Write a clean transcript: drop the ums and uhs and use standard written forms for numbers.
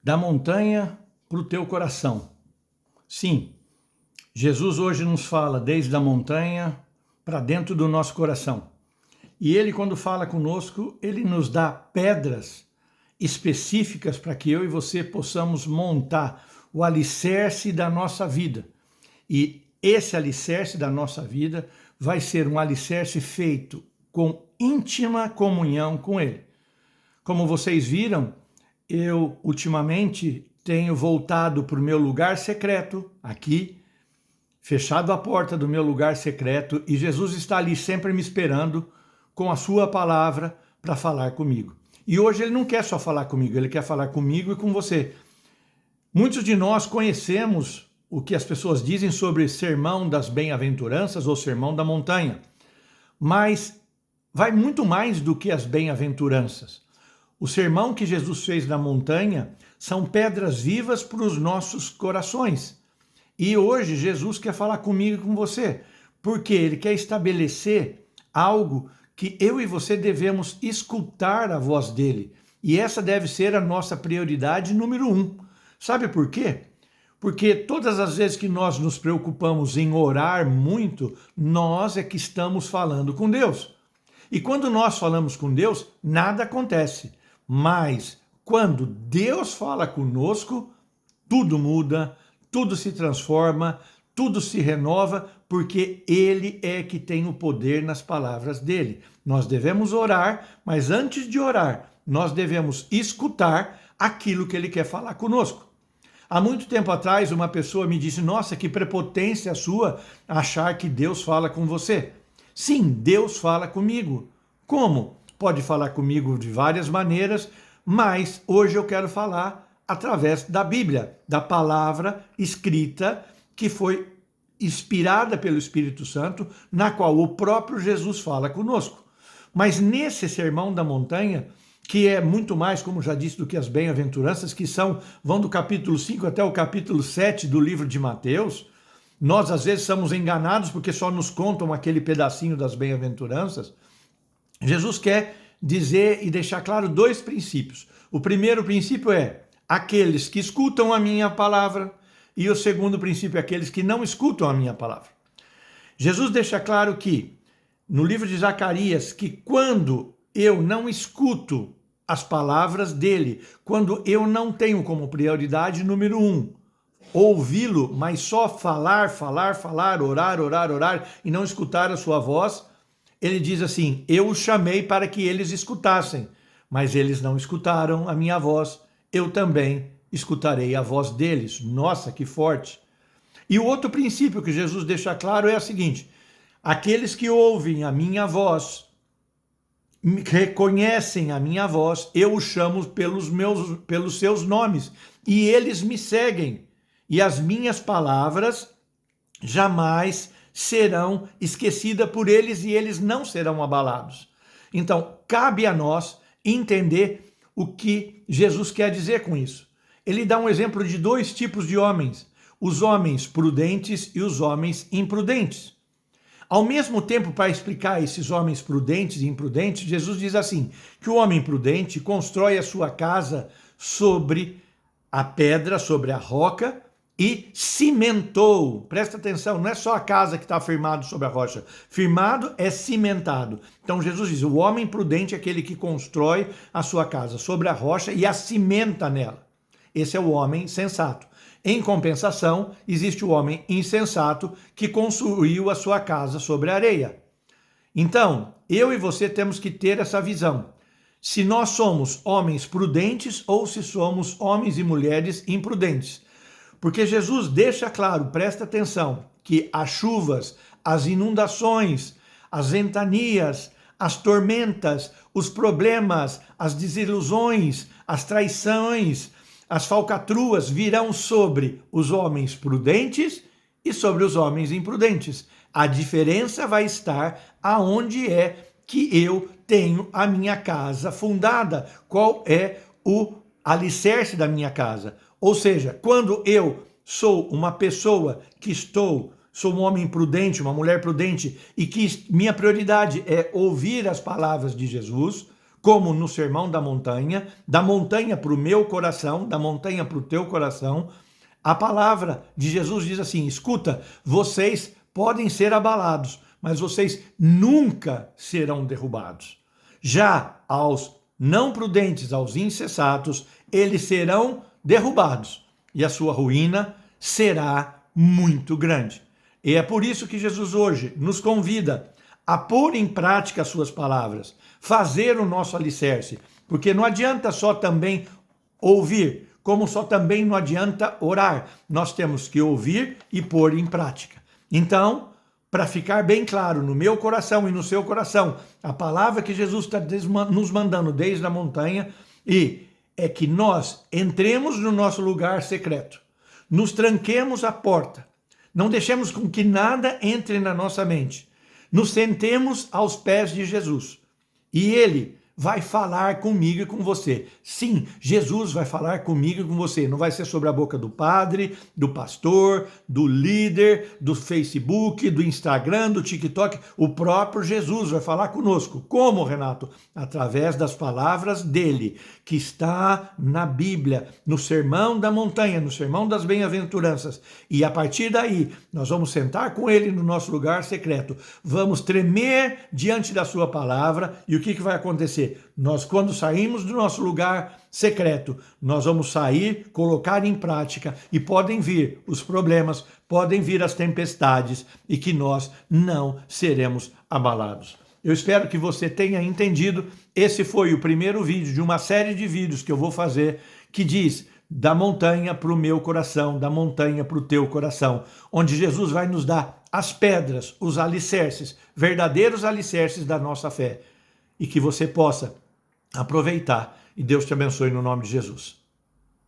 Da montanha para o teu coração. Sim, Jesus hoje nos fala desde a montanha para dentro do nosso coração. E ele, quando fala conosco, ele nos dá pedras específicas para que eu e você possamos montar o alicerce da nossa vida. E esse alicerce da nossa vida vai ser um alicerce feito com íntima comunhão com ele. Como vocês viram, eu ultimamente tenho voltado para o meu lugar secreto, aqui, fechado a porta do meu lugar secreto, e Jesus está ali sempre me esperando com a sua palavra para falar comigo. E hoje ele não quer só falar comigo, ele quer falar comigo e com você. Muitos de nós conhecemos o que as pessoas dizem sobre sermão das bem-aventuranças ou sermão da montanha, mas vai muito mais do que as bem-aventuranças. O sermão que Jesus fez na montanha são pedras vivas para os nossos corações. E hoje Jesus quer falar comigo e com você, porque ele quer estabelecer algo que eu e você devemos escutar a voz dele. E essa deve ser a nossa prioridade número 1. Sabe por quê? Porque todas as vezes que nós nos preocupamos em orar muito, nós é que estamos falando com Deus. E quando nós falamos com Deus, nada acontece. Mas quando Deus fala conosco, tudo muda, tudo se transforma, tudo se renova, porque Ele é que tem o poder nas palavras dele. Nós devemos orar, mas antes de orar, nós devemos escutar aquilo que Ele quer falar conosco. Há muito tempo atrás, uma pessoa me disse, nossa, que prepotência sua achar que Deus fala com você. Sim, Deus fala comigo. Como? Pode falar comigo de várias maneiras, mas hoje eu quero falar através da Bíblia, da palavra escrita que foi inspirada pelo Espírito Santo, na qual o próprio Jesus fala conosco. Mas nesse sermão da montanha, que é muito mais, como já disse, do que as bem-aventuranças, que vão do capítulo 5 até o capítulo 7 do livro de Mateus, nós às vezes somos enganados porque só nos contam aquele pedacinho das bem-aventuranças. Jesus quer dizer e deixar claro 2 princípios. O primeiro princípio é aqueles que escutam a minha palavra, e o segundo princípio é aqueles que não escutam a minha palavra. Jesus deixa claro que, no livro de Zacarias, que quando eu não escuto as palavras dele, quando eu não tenho como prioridade número 1, ouvi-lo, mas só falar, orar, e não escutar a sua voz, ele diz assim, eu os chamei para que eles escutassem, mas eles não escutaram a minha voz, eu também escutarei a voz deles. Nossa, que forte! E o outro princípio que Jesus deixa claro é o seguinte, aqueles que ouvem a minha voz, reconhecem a minha voz, eu os chamo pelos seus nomes, e eles me seguem, e as minhas palavras jamais serão esquecidas por eles e eles não serão abalados. Então, cabe a nós entender o que Jesus quer dizer com isso. Ele dá um exemplo de 2 tipos de homens, os homens prudentes e os homens imprudentes. Ao mesmo tempo, para explicar esses homens prudentes e imprudentes, Jesus diz assim, que o homem prudente constrói a sua casa sobre a pedra, sobre a roca, e cimentou. Presta atenção, não é só a casa que está firmado sobre a rocha. Firmado é cimentado. Então Jesus diz, o homem prudente é aquele que constrói a sua casa sobre a rocha e a cimenta nela. Esse é o homem sensato. Em compensação, existe o homem insensato que construiu a sua casa sobre a areia. Então, eu e você temos que ter essa visão. Se nós somos homens prudentes ou se somos homens e mulheres imprudentes. Porque Jesus deixa claro, presta atenção, que as chuvas, as inundações, as ventanias, as tormentas, os problemas, as desilusões, as traições, as falcatruas virão sobre os homens prudentes e sobre os homens imprudentes. A diferença vai estar aonde é que eu tenho a minha casa fundada, qual é o alicerce da minha casa. Ou seja, quando eu sou uma pessoa que sou um homem prudente, uma mulher prudente, e que minha prioridade é ouvir as palavras de Jesus, como no Sermão da montanha para o meu coração, da montanha para o teu coração. A palavra de Jesus diz assim: escuta, vocês podem ser abalados, mas vocês nunca serão derrubados. Já aos não prudentes, aos insensatos, eles serão derrubados e a sua ruína será muito grande. E é por isso que Jesus hoje nos convida a pôr em prática as suas palavras, fazer o nosso alicerce, porque não adianta só também ouvir, como só também não adianta orar. Nós temos que ouvir e pôr em prática. Então, para ficar bem claro no meu coração e no seu coração, a palavra que Jesus está nos mandando desde a montanha é que nós entremos no nosso lugar secreto, nos tranquemos a porta, não deixemos com que nada entre na nossa mente, nos sentemos aos pés de Jesus e Ele vai falar comigo e com você. Sim, Jesus vai falar comigo e com você. Não vai ser sobre a boca do padre, do pastor, do líder, do Facebook, do Instagram, do TikTok. O próprio Jesus vai falar conosco. Como, Renato? Através das palavras dele, que está na Bíblia, no Sermão da Montanha, no Sermão das Bem-aventuranças. E a partir daí, nós vamos sentar com ele no nosso lugar secreto. Vamos tremer diante da sua palavra. E o que vai acontecer? Nós, quando saímos do nosso lugar secreto, nós vamos sair, colocar em prática e podem vir os problemas, podem vir as tempestades e que nós não seremos abalados. Eu espero que você tenha entendido. Esse foi o primeiro vídeo de uma série de vídeos que eu vou fazer que diz da montanha para o meu coração, da montanha para o teu coração, onde Jesus vai nos dar as pedras, os alicerces, verdadeiros alicerces da nossa fé. E que você possa aproveitar. E Deus te abençoe no nome de Jesus.